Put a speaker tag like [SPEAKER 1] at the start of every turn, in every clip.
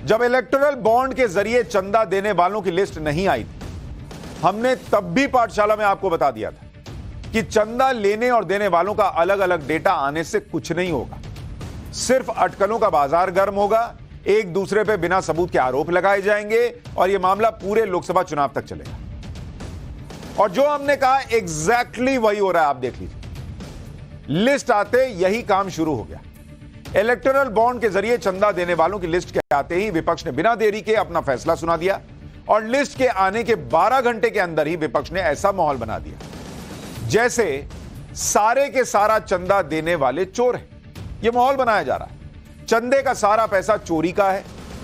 [SPEAKER 1] जब electoral bond के जरिए चंदा देने वालों की लिस्ट नहीं आई थी, हमने तब भी पाठशाला में आपको बता दिया था कि चंदा लेने और देने वालों का अलग अलग डेटा आने से कुछ नहीं होगा, सिर्फ अटकलों का बाजार गर्म होगा, एक दूसरे पे बिना सबूत के आरोप लगाए जाएंगे और यह मामला पूरे लोकसभा चुनाव तक चलेगा। और जो हमने कहा एग्जैक्टली वही हो रहा है। आप देख लीजिए, लिस्ट आते यही काम शुरू हो गया। इलेक्टोरल बॉन्ड के जरिए चंदा देने वालों की लिस्ट के आते ही विपक्ष ने बिना देरी के अपना फैसला सुना दिया और लिस्ट के आने के 12 घंटे के अंदर ही विपक्ष ने ऐसा माहौल बना दिया जैसे सारे के सारा चंदा देने वाले चोर हैं। यह माहौल बनाया जा रहा है, चंदे का सारा पैसा चोरी का है,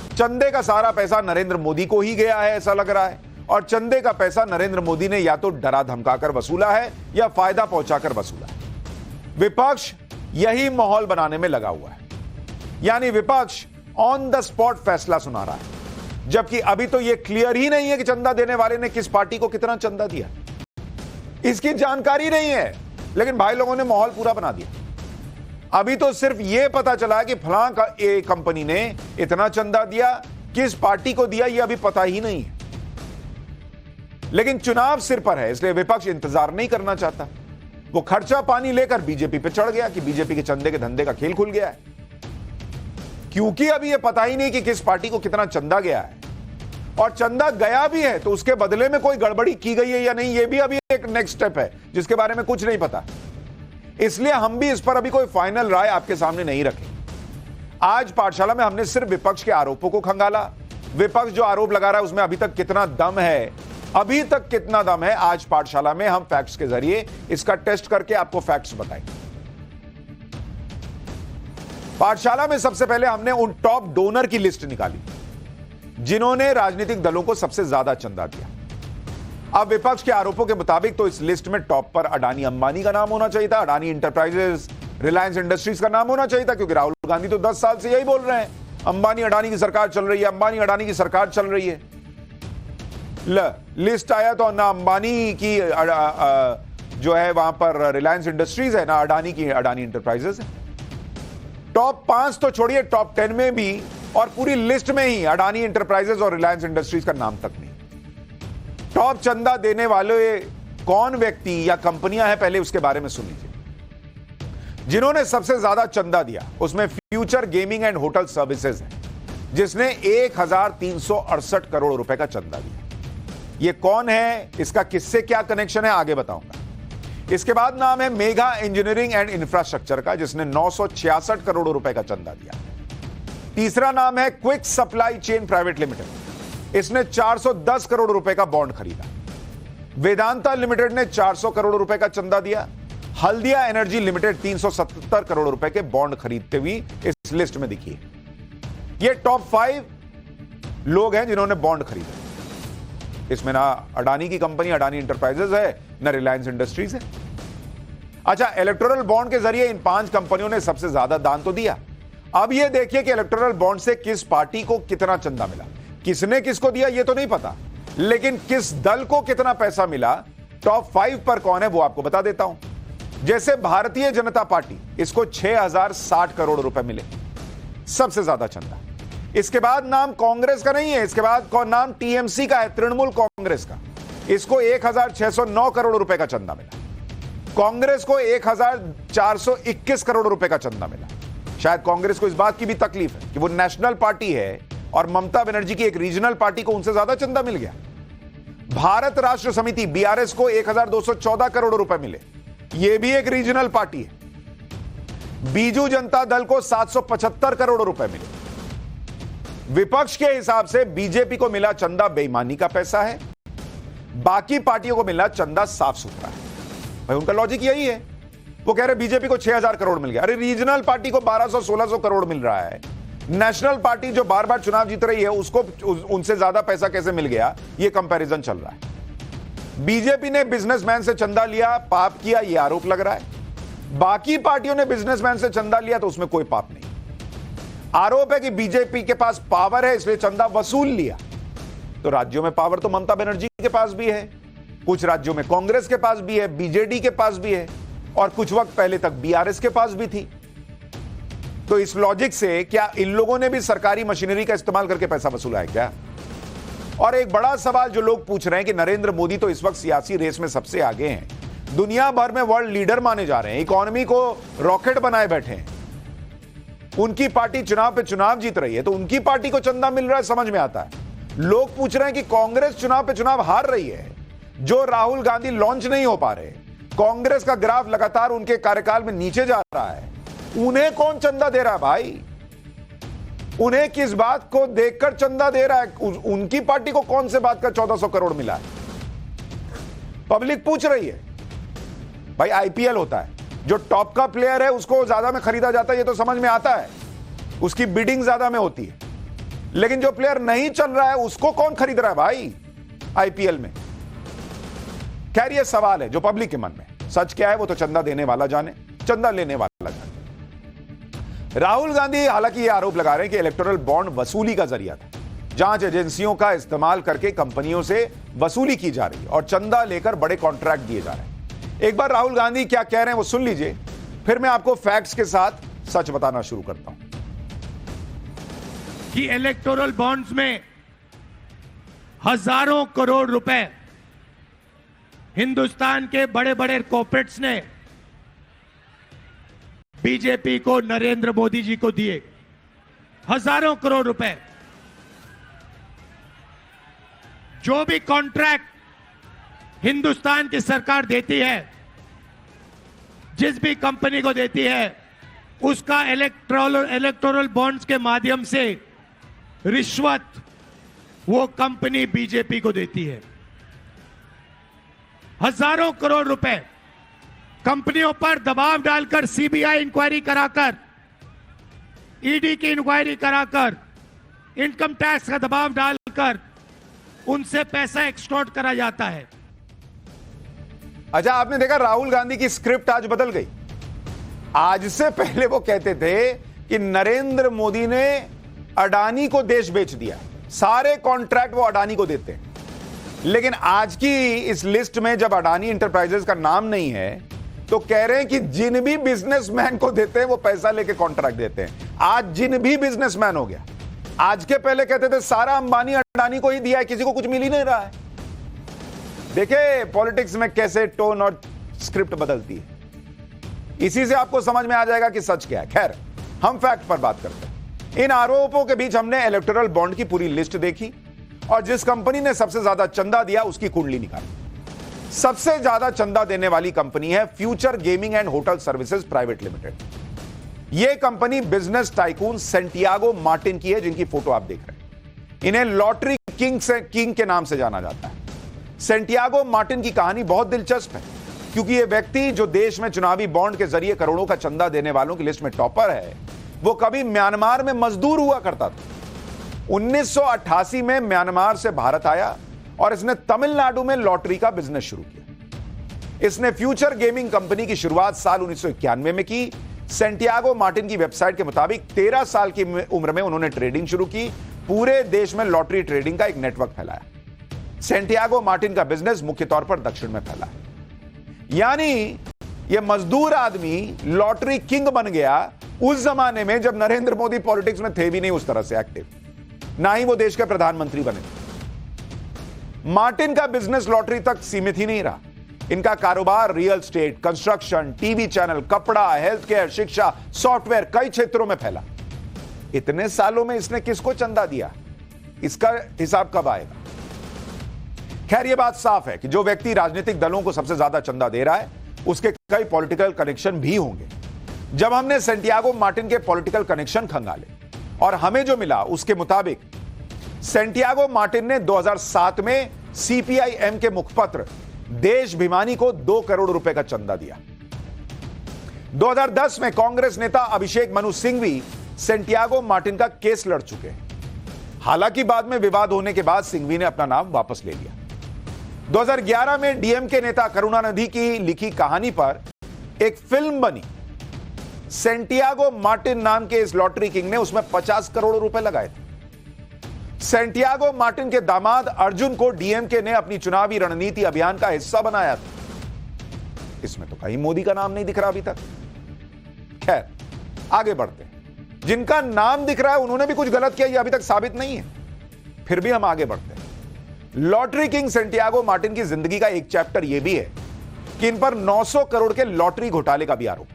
[SPEAKER 1] चंदे का सारा पैसा नरेंद्र मोदी को ही गया है ऐसा लग रहा है, और चंदे का पैसा नरेंद्र मोदी ने या तो डरा धमकाकर वसूला है या फायदा पहुंचाकर वसूला है। विपक्ष यही माहौल बनाने में लगा हुआ है, यानी विपक्ष ऑन द स्पॉट फैसला सुना रहा है, जबकि अभी तो यह क्लियर ही नहीं है कि चंदा देने वाले ने किस पार्टी को कितना चंदा दिया, इसकी जानकारी नहीं है। लेकिन भाई लोगों ने माहौल पूरा बना दिया। अभी तो सिर्फ यह पता चला कि फलां कंपनी ने इतना चंदा दिया, किस पार्टी को दिया यह अभी पता ही नहीं है। लेकिन चुनाव सिर पर है, इसलिए विपक्ष इंतजार नहीं करना चाहता। वो खर्चा पानी लेकर बीजेपी पे चढ़ गया कि बीजेपी के चंदे के धंधे का खेल खुल गया है, क्योंकि अभी यह पता ही नहीं कि किस पार्टी को कितना चंदा गया है, और चंदा गया भी है तो उसके बदले में कोई गड़बड़ी की गई है या नहीं, यह भी अभी एक नेक्स्ट स्टेप है जिसके बारे में कुछ नहीं पता। इसलिए हम भी इस पर अभी कोई फाइनल राय आपके सामने नहीं रखे। आज पाठशाला में हमने सिर्फ विपक्ष के आरोपों को खंगाला। विपक्ष जो आरोप लगा रहा है उसमें अभी तक कितना दम है, अभी तक कितना दम है, आज पाठशाला में हम फैक्ट्स के जरिए इसका टेस्ट करके आपको फैक्ट्स बताएंगे। पाठशाला में सबसे पहले हमने उन टॉप डोनर की लिस्ट निकाली जिन्होंने राजनीतिक दलों को सबसे ज्यादा चंदा दिया। अब विपक्ष के आरोपों के मुताबिक तो इस लिस्ट में टॉप पर अडानी अंबानी का नाम होना चाहिए था, अडानी इंटरप्राइजेस, रिलायंस इंडस्ट्रीज का नाम होना चाहिए था, क्योंकि राहुल गांधी तो 10 साल से यही बोल रहे हैं अंबानी अडानी की सरकार चल रही है, अंबानी अडानी की सरकार चल रही है। लिस्ट आया तो ना अंबानी की जो है वहां पर रिलायंस इंडस्ट्रीज है, ना अडानी की अडानी इंटरप्राइजेस है। टॉप 5 तो छोड़िए, टॉप 10 में भी और पूरी लिस्ट में ही अडानी इंटरप्राइजेस और रिलायंस इंडस्ट्रीज का नाम तक नहीं। टॉप चंदा देने वाले कौन व्यक्ति या कंपनियां हैं, पहले उसके बारे में सुन लीजिए। जिन्होंने सबसे ज्यादा चंदा दिया उसमें future gaming and hotel services है, जिसने 1368 करोड़ रुपए का चंदा दिया। यह कौन है, इसका किससे क्या कनेक्शन है, आगे बताऊंगा। इसके बाद नाम है मेगा इंजीनियरिंग एंड इंफ्रास्ट्रक्चर का, जिसने 966 करोड़ रुपए का चंदा दिया। तीसरा नाम है quick supply chain private limited, इसने 410 करोड़ रुपए का बॉन्ड खरीदा। वेदांता लिमिटेड ने 400 करोड़ रुपए का चंदा दिया। हल्दिया एनर्जी लिमिटेड 370 करोड़ रुपए के बॉन्ड खरीदते हुए इस लिस्ट में दिखी है। ये टॉप 5 लोग हैं जिन्होंने बॉन्ड खरीदा। इसमें ना अडानी की कंपनी अडानी इंटरप्राइजेज है, ना रिलायंस इंडस्ट्रीज है। अच्छा, इलेक्टोरल बॉन्ड के जरिए इन 5 कंपनियों ने सबसे ज्यादा दान तो दिया। अब यह देखिए कि इलेक्टोरल बॉन्ड से किस पार्टी को कितना चंदा मिला, किसने किसको दिया यह तो नहीं पता, लेकिन किस दल को कितना पैसा मिला, टॉप 5 पर कौन है वो आपको बता देता हूं। जैसे भारतीय जनता पार्टी, इसको 6060 करोड़ रुपए मिले, सबसे ज्यादा चंदा। इसके बाद नाम कांग्रेस का नहीं है, इसके बाद नाम टीएमसी का है, तृणमूल कांग्रेस का, इसको 1609 करोड़ रुपए का चंदा मिला। कांग्रेस को 1421 करोड़ रुपए का चंदा मिला। शायद कांग्रेस को इस बात की भी तकलीफ है कि वो नेशनल पार्टी है और ममता बनर्जी की एक रीजनल पार्टी को उनसे ज्यादा चंदा मिल गया। भारत राष्ट्र समिति बीआरएस को 1214 करोड़ रुपए मिले, यह भी एक रीजनल पार्टी है। बीजू जनता दल को 775 करोड़ रुपए मिले। विपक्ष के हिसाब से बीजेपी को मिला चंदा बेईमानी का पैसा है, बाकी पार्टियों को मिला चंदा साफ सुथरा है। भाई उनका लॉजिक यही है, वो कह रहे बीजेपी को 6000 करोड़ मिल गया, अरे रीजनल पार्टी को 1200-1600 करोड़ मिल रहा है, नेशनल पार्टी जो बार बार चुनाव जीत रही है उसको उनसे ज्यादा पैसा कैसे मिल गया, ये कंपैरिजन चल रहा है। बीजेपी ने बिजनेसमैन से चंदा लिया, पाप किया, ये आरोप लग रहा है। बाकी पार्टियों ने बिजनेसमैन से चंदा लिया तो उसमें कोई पाप नहीं। आरोप है कि बीजेपी के पास पावर है इसलिए चंदा वसूल लिया। तो राज्यों में पावर तो ममता बनर्जी के पास भी है, कुछ राज्यों में कांग्रेस के पास भी है, बीजेडी के पास भी है, और कुछ वक्त पहले तक बीआरएस के पास भी थी। तो इस लॉजिक से क्या इन लोगों ने भी सरकारी मशीनरी का इस्तेमाल करके पैसा वसूला है क्या? और एक बड़ा सवाल जो लोग पूछ रहे हैं कि नरेंद्र मोदी तो इस वक्त सियासी रेस में सबसे आगे हैं, दुनिया भर में वर्ल्ड लीडर माने जा रहे हैं, इकोनॉमी को रॉकेट बनाए बैठे हैं, उनकी पार्टी चुनाव पे चुनाव जीत रही है, तो उनकी पार्टी को चंदा मिल रहा है, समझ में आता है। लोग पूछ रहे हैं कि कांग्रेस चुनाव पे चुनाव हार रही है, जो राहुल गांधी लॉन्च नहीं हो पा रहे, कांग्रेस का ग्राफ लगातार उनके कार्यकाल में नीचे जा रहा है, उन्हें कौन चंदा दे रहा है भाई? उन्हें किस बात को देखकर चंदा दे रहा है? उनकी पार्टी को कौन से बात का 1400 करोड़ मिला है? पब्लिक पूछ रही है। भाई आईपीएल होता है, जो टॉप का प्लेयर है उसको ज्यादा में खरीदा जाता है, ये तो समझ में आता है, उसकी बिडिंग ज्यादा में होती है, लेकिन जो प्लेयर नहीं चल रहा है उसको कौन खरीद रहा है भाई आईपीएल में? खैर ये सवाल है जो पब्लिक के मन में, सच क्या है वो तो चंदा देने वाला जाने, चंदा लेने वाला जाने। राहुल गांधी हालांकि यह आरोप लगा रहे हैं कि इलेक्टोरल बॉन्ड वसूली का जरिया था, जांच एजेंसियों का इस्तेमाल करके कंपनियों से वसूली की जा रही है और चंदा लेकर बड़े कॉन्ट्रैक्ट दिए जा रहे हैं। एक बार राहुल गांधी क्या कह रहे हैं वो सुन लीजिए, फिर मैं आपको फैक्ट्स के साथ सच बताना शुरू करता हूं।
[SPEAKER 2] कि इलेक्टोरल बॉन्ड्स में हजारों करोड़ रुपए हिंदुस्तान के बड़े बड़े कॉर्पोरेट्स ने बीजेपी को, नरेंद्र मोदी जी को दिए, हजारों करोड़ रुपए। जो भी कॉन्ट्रैक्ट हिंदुस्तान की सरकार देती है, जिस भी कंपनी को देती है, उसका इलेक्टोरल बॉन्ड्स के माध्यम से रिश्वत वो कंपनी बीजेपी को देती है। हजारों करोड़ रुपए कंपनियों पर दबाव डालकर, सीबीआई इंक्वायरी कराकर, ईडी की इंक्वायरी कराकर, इनकम टैक्स का दबाव डालकर उनसे पैसा एक्सटॉर्ट करा जाता है।
[SPEAKER 1] अच्छा, आपने देखा राहुल गांधी की स्क्रिप्ट आज बदल गई। आज से पहले वो कहते थे कि नरेंद्र मोदी ने अडानी को देश बेच दिया, सारे कॉन्ट्रैक्ट वो अडानी को देते हैं, लेकिन आज की इस लिस्ट में जब अडानी इंटरप्राइजेस का नाम नहीं है तो कह रहे हैं कि जिन भी बिजनेसमैन को देते हैं वो पैसा लेके कॉन्ट्रैक्ट देते हैं। आज जिन भी बिजनेसमैन हो गया, आज के पहले कहते थे सारा अंबानी अडानी को ही दिया है, किसी को कुछ मिल ही नहीं रहा है। देखिए पॉलिटिक्स में कैसे टोन और स्क्रिप्ट बदलती है, इसी से आपको समझ में आ जाएगा कि सच क्या है। खैर हम फैक्ट पर बात करते हैं। इन आरोपों के बीच हमने इलेक्टोरल बॉन्ड की पूरी लिस्ट देखी और जिस कंपनी ने सबसे ज्यादा चंदा दिया उसकी कुंडली निकाली। सबसे ज्यादा चंदा देने वाली कंपनी है future gaming and hotel services private limited. यह company business tycoon Santiago Martin की है, जिनकी फोटो आप देख रहे हैं। इन्हें लॉटरी किंग के नाम से जाना जाता है। सेंटियागो मार्टिन की कहानी बहुत दिलचस्प है, क्योंकि यह व्यक्ति जो देश में चुनावी बॉन्ड के जरिए करोड़ों का चंदा देने वालों की लिस्ट में टॉपर है, वो कभी म्यांमार में मजदूर हुआ करता था। 1988 में म्यांमार से भारत आया और इसने तमिलनाडु में लॉटरी का बिजनेस शुरू किया। इसने फ्यूचर गेमिंग कंपनी की शुरुआत साल 1991 में की। सेंटियागो मार्टिन की वेबसाइट के मुताबिक 13 साल की उम्र में उन्होंने ट्रेडिंग शुरू की। पूरे देश में लॉटरी ट्रेडिंग का एक नेटवर्क फैलाया। सेंटियागो मार्टिन का बिजनेस मुख्य तौर पर दक्षिण में फैला है। यानी यह मजदूर आदमी लॉटरी किंग बन गया उस जमाने में जब नरेंद्र मोदी पॉलिटिक्स में थे भी नहीं उस तरह से एक्टिव, ना ही वो देश के प्रधानमंत्री बने। मार्टिन का बिजनेस लॉटरी तक सीमित ही नहीं रहा। इनका कारोबार real estate, construction, TV channel, कपड़ा, हेल्थ केयर, शिक्षा, सॉफ्टवेयर, कई क्षेत्रों में फैला। इतने सालों में इसने किसको चंदा दिया, इसका हिसाब कब आएगा? खैर यह बात साफ है कि जो व्यक्ति राजनीतिक दलों को सबसे ज्यादा चंदा दे रहा है उसके कई पॉलिटिकल कनेक्शन भी होंगे। जब हमने सेंटियागो मार्टिन के पॉलिटिकल कनेक्शन खंगाले और हमें जो मिला उसके मुताबिक सेंटियागो मार्टिन ने 2007 में सीपीआई-एम के मुखपत्र देश भिमानी को 2 करोड़ रुपए का चंदा दिया। 2010 में कांग्रेस नेता अभिषेक मनु सिंघवी सेंटियागो मार्टिन का केस लड़ चुके हैं। हालांकि बाद में विवाद होने के बाद सिंघवी ने अपना नाम वापस ले लिया। 2011 में डीएमके नेता करुणानिधि की लिखी कहानी पर एक फिल्म बनी। सेंटियागो मार्टिन नाम के इस लॉटरी किंग ने उसमें 50 करोड़ रुपए लगाए थे। सेंटियागो मार्टिन के दामाद अर्जुन को डीएमके ने अपनी चुनावी रणनीति अभियान का हिस्सा बनाया था। इसमें तो कहीं मोदी का नाम नहीं दिख रहा अभी तक। खैर आगे बढ़ते हैं। जिनका नाम दिख रहा है उन्होंने भी कुछ गलत किया, ये अभी तक साबित नहीं है। फिर भी हम आगे बढ़ते हैं। लॉटरी किंग सैंटियागो मार्टिन की जिंदगी का एक चैप्टर यह भी है कि इन पर 900 करोड़ के लॉटरी घोटाले का भी आरोप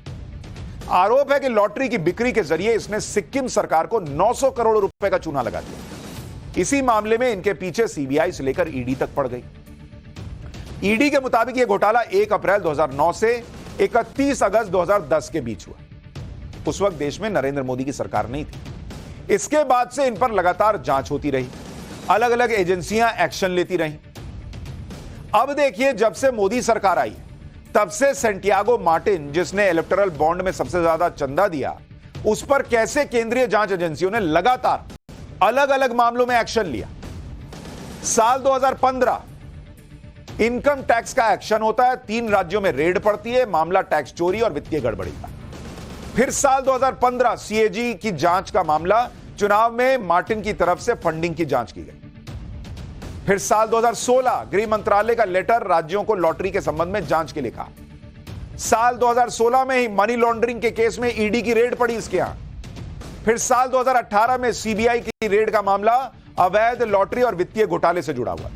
[SPEAKER 1] है कि लॉटरी की बिक्री के जरिए इसने सिक्किम सरकार को 900 करोड़ रुपए का चूना लगा दिया। इसी मामले में इनके पीछे सीबीआई से लेकर ईडी तक पड़ गई। ईडी के मुताबिक यह घोटाला 1 अप्रैल 2009 से 31 अगस्त 2010 के बीच हुआ। उस वक्त देश में नरेंद्र मोदी की सरकार नहीं थी। इसके बाद से इन पर लगातार जांच होती रही, अलग अलग एजेंसियां एक्शन लेती रहीं। अब देखिए, जब से मोदी सरकार आई तब से सैंटियागो मार्टिन, जिसने इलेक्टोरल बॉन्ड में सबसे ज्यादा चंदा दिया, उस पर कैसे केंद्रीय जांच एजेंसियों ने लगातार अलग अलग मामलों में एक्शन लिया। साल 2015 इनकम टैक्स का एक्शन होता है, 3 राज्यों में रेड पड़ती है, मामला टैक्स चोरी और वित्तीय गड़बड़ी का। फिर साल 2015 सीएजी की जांच का मामला, चुनाव में मार्टिन की तरफ से फंडिंग की जांच की गई। फिर साल 2016 गृह मंत्रालय का लेटर राज्यों को लॉटरी के संबंध में जांच के लिए कहा। साल 2016 में ही मनी लॉन्ड्रिंग के केस में ईडी की रेड पड़ी इसके यहां। फिर साल 2018 में सीबीआई की रेड का मामला अवैध लॉटरी और वित्तीय घोटाले से जुड़ा हुआ।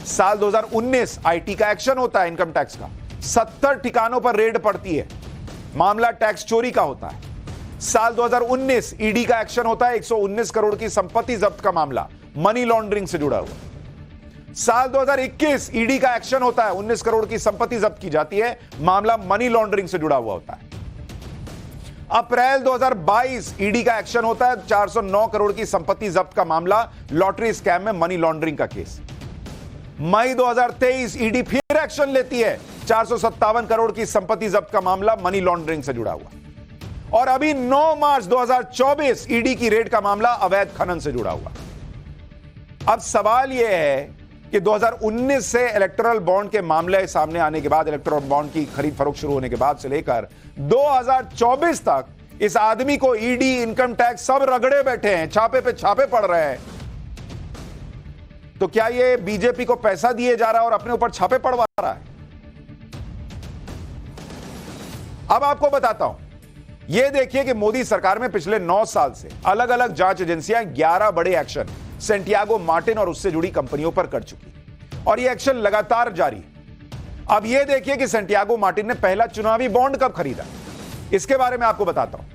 [SPEAKER 1] साल 2019 आईटी का एक्शन होता है, इनकम टैक्स का, 70 ठिकानों पर रेड पड़ती है, मामला टैक्स चोरी का होता है। साल 2019 ईडी का एक्शन होता है, 119 करोड़ की संपत्ति जब्त का मामला मनी लॉन्ड्रिंग से जुड़ा हुआ। साल 2021 ईडी का एक्शन होता है, 19 करोड़ की संपत्ति जब्त की जाती है, मामला मनी लॉन्ड्रिंग से जुड़ा हुआ होता है। अप्रैल 2022 ईडी का एक्शन होता है, 409 करोड़ की संपत्ति जब्त का मामला, लॉटरी स्कैम में मनी लॉन्ड्रिंग का केस। मई 2023 ईडी फिर एक्शन लेती है, 457 करोड़ की संपत्ति जब्त का मामला मनी लॉन्ड्रिंग से जुड़ा हुआ। और अभी 9 मार्च 2024 ईडी की रेड का मामला अवैध खनन से जुड़ा हुआ। अब सवाल यह है कि 2019 से इलेक्टोरल बॉन्ड के मामले सामने आने के बाद, इलेक्टोरल बॉन्ड की खरीद फरोख्त शुरू होने के बाद से लेकर 2024 तक इस आदमी को ईडी, इनकम टैक्स सब रगड़े बैठे हैं, छापे पे छापे पड़ रहे हैं। तो क्या ये बीजेपी को पैसा दिए जा रहा है और अपने ऊपर छापे पड़वा रहा है? अब आपको बताता हूं, यह देखिए कि मोदी सरकार में पिछले 9 साल से अलग अलग जांच एजेंसियां 11 बड़े एक्शन सैंटियागो मार्टिन और उससे जुड़ी कंपनियों पर कर चुकी, और यह एक्शन लगातार जारी है। अब यह देखिए कि सैंटियागो मार्टिन ने पहला चुनावी बॉन्ड कब खरीदा, इसके बारे में आपको बताता हूं।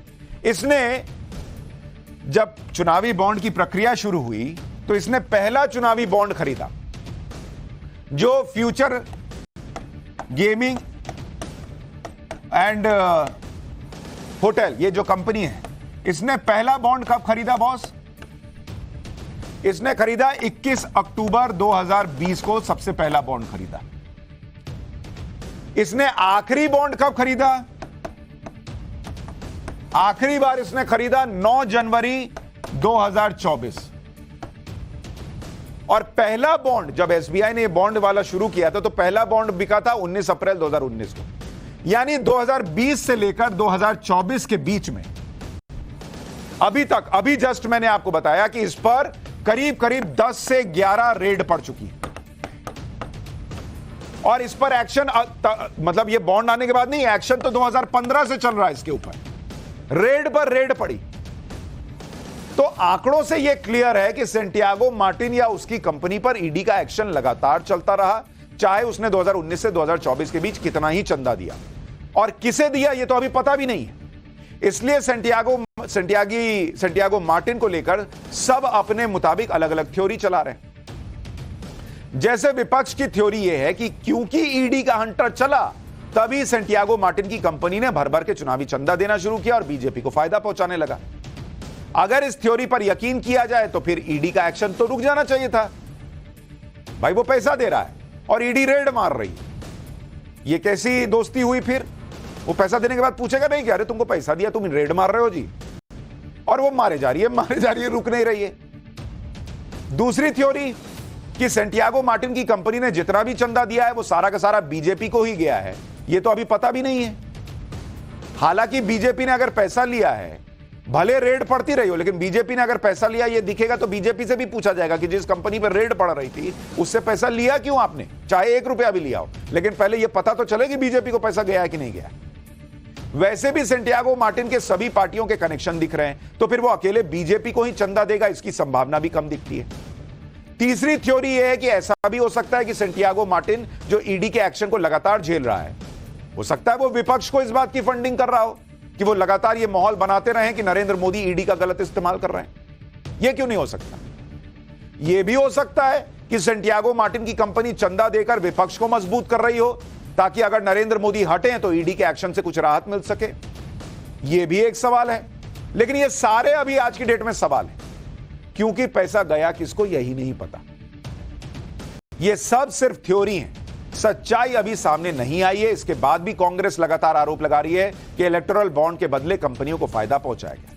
[SPEAKER 1] इसने जब चुनावी बॉन्ड की प्रक्रिया शुरू हुई तो इसने पहला चुनावी बॉन्ड खरीदा जो फ्यूचर गेमिंग एंड होटल, ये जो कंपनी है, इसने पहला बॉन्ड कब खरीदा बॉस? इसने खरीदा 21 अक्टूबर 2020 को सबसे पहला बॉन्ड खरीदा। इसने आखिरी बॉन्ड कब खरीदा? आखिरी बार इसने खरीदा 9 जनवरी 2024। और पहला बॉन्ड जब एसबीआई ने बॉन्ड वाला शुरू किया था तो पहला बॉन्ड बिका था 19 अप्रैल 2019 को, यानी 2020 से लेकर 2024 के बीच में अभी तक, अभी जस्ट मैंने आपको बताया कि इस पर करीब करीब 10 से 11 रेड पड़ चुकी है। और इस पर एक्शन, मतलब ये बॉन्ड आने के बाद नहीं, एक्शन तो 2015 से चल रहा है इसके ऊपर, रेड पर रेड पड़ी। तो आंकड़ों से यह क्लियर है कि सैंटियागो मार्टिन या उसकी कंपनी पर ईडी का एक्शन लगातार चलता रहा, चाहे उसने 2019 से 2024 के बीच कितना ही चंदा दिया, और किसे दिया यह तो अभी पता भी नहीं है। इसलिए सैंटियागो मार्टिन को लेकर सब अपने मुताबिक अलग अलग थ्योरी चला रहे हैं। जैसे विपक्ष की थ्योरी यह है कि क्योंकि ईडी का हंटर चला तभी सैंटियागो मार्टिन की कंपनी ने भर भर के चुनावी चंदा देना शुरू किया और बीजेपी को फायदा पहुंचाने लगा। अगर इस थ्योरी पर यकीन किया जाए तो फिर ईडी का एक्शन तो रुक जाना चाहिए था। भाई वो पैसा दे रहा है और ईडी रेड मार रही है, ये कैसी दोस्ती हुई? फिर वो पैसा देने के बाद पूछेगा नहीं कि अरे तुमको पैसा दिया, तुम रेड मार रहे हो जी, और वो मारे जा रही है, रुक नहीं रही है। दूसरी थ्योरी कि सैंटियागो मार्टिन की कंपनी ने जितना भी चंदा दिया है वो सारा का सारा बीजेपी को ही गया है, ये तो अभी पता भी नहीं है। हालांकि बीजेपी ने अगर पैसा लिया है, भले रेड पड़ती रही हो, लेकिन बीजेपी ने अगर पैसा लिया ये दिखेगा तो बीजेपी से भी पूछा जाएगा कि जिस कंपनी पर रेड पड़ रही थी उससे पैसा लिया क्यों आपने, चाहे 1 रुपया भी लिया हो, लेकिन पहले यह पता तो चले कि बीजेपी को पैसा गया है कि नहीं गया। वैसे भी सेंटियागो मार्टिन के सभी पार्टियों के कनेक्शन दिख रहे हैं, तो फिर वो अकेले बीजेपी को ही चंदा देगा, इसकी संभावना भी कम दिखती है। तीसरी थ्योरी यह है कि ऐसा भी हो सकता है कि सेंटियागो मार्टिन जो ईडी के एक्शन को लगातार झेल रहा है, हो सकता है वो विपक्ष को इस बात की फंडिंग कर रहा हो कि वो लगातार ये माहौल बनाते रहे कि नरेंद्र मोदी ईडी का गलत इस्तेमाल कर रहे हैं। यह क्यों नहीं हो सकता? यह भी हो सकता है कि सेंटियागो मार्टिन की कंपनी चंदा देकर विपक्ष को मजबूत कर रही हो, ताकि अगर नरेंद्र मोदी हटें तो ईडी के एक्शन से कुछ राहत मिल सके। यह भी एक सवाल है, लेकिन ये सारे अभी आज की डेट में सवाल है, क्योंकि पैसा गया किसको यही नहीं पता। ये सब सिर्फ थ्योरी है, सच्चाई अभी सामने नहीं आई है। इसके बाद भी कांग्रेस लगातार आरोप लगा रही है कि इलेक्टोरल बॉन्ड के बदले कंपनियों को फायदा पहुंचाया गया।